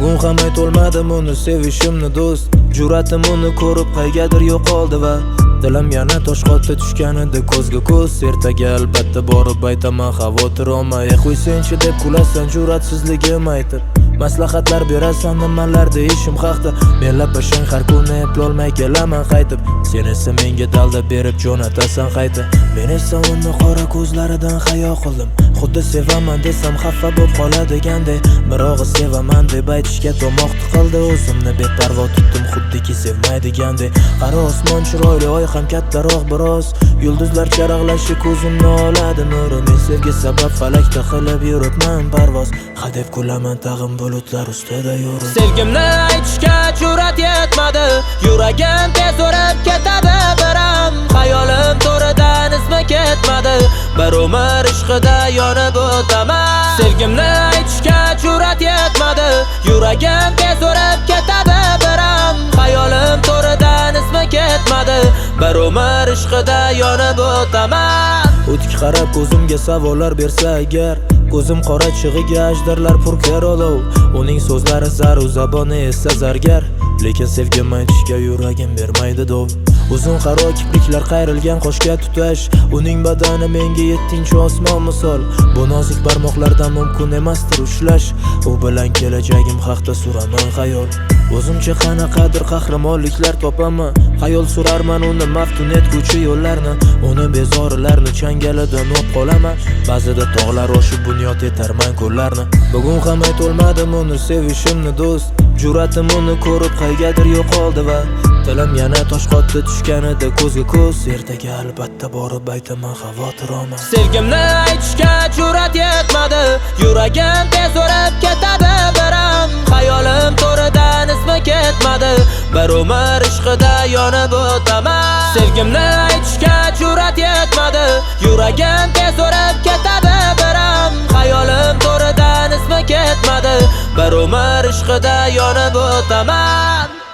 Bugun ham aytolmadim uni sevishimni do'st. Jur'atim uni ko'rib qaygadir yo'qoldi va dilim yana toshqotda tushganida ko'zga ko'z. Ertaga albatta borib aytaman, xavotir olmay. Qo'ysenchi deb kulasan jur'atsizligim aytib. Maslahatlar berasan, nimalarda ishim haqda. Menlapashang har kuni eplolmay kelaman qaytib. Sen esa menga dalda berib jo'natasan qayta. Men esa uni qora ko'zlaridan hayo qildim. Xuddi sevaman desam xafa bo'lib qoladiganday. Biroq sevaman deb aytishga tomoq tiqildi. O'zimni beparvo tutdim, xuddiki sevmaydiganday. Qara osmon chiroyli, oy ham kattaroq biroz. Yulduzlar charaqlashi ko'zimni oladi nuri. Men sevgi sabab falakda qilib yuribman parvoz. Hadeb kulaman tag'in bulutlar ustida yurib. Sevgimni aytishga jur'at yetmadi. Yuragim tez o'rib ketadi biram. Xayolim to'ridan izmi ketmadi. Bir umr ishqida yonib o'taman. Sevgimni aytishga jur'at yetmadi. Yuragim tez o'rib ketadi biram. Xayolim to'ridan izmi ketmadi. Bir umr ishqida yonib o'taman. O'tga qarab ko'zimga savollar bersa agar, ko'zim qora chig'iga ajdarlar purkar olov. Uning so'zlari zaru zaboni esa zargar, lekin sevgim aytishga yuragim bermaydi dov. Uzun qaro kipriklar qayrilgan qoshga tutash, uning badani menga 7-osmon misol. Bu nozik barmoqlardan mumkin emasdir ushlash. U bilan kelajagim haqida suraman xayol. O'zimcha qanaqadir qahramonliklar topaman. Xayol surarman uni maftun etguvchi yo'llarni. Uni bezorilarni changalidan o'p qolaman. Ba'zida tog'lar oshib bunyod etarman ko'llarni. Bugun ham aytolmadim uni sevishimni do'st. Jur'atim uni ko'rib qaygadir yo'qoldi va dilim yana toshqotda tushganida ko'zga ko'z. Ertaga albatta borib aytaman, xavotir olmay. Sevgimni aytishga jur'at yetmadi. Yuragim tez o'rib ketadi biram. Xayolim to'ridan izmi ketmadi. Bir umr ishqida yonib o'taman. Sevgimni aytishga jur'at yetmadi. Yuragim tez o'rib ketadi biram. Xayolim to'ridan izmi ketmadi. Bir umr ishqida yonib o'taman.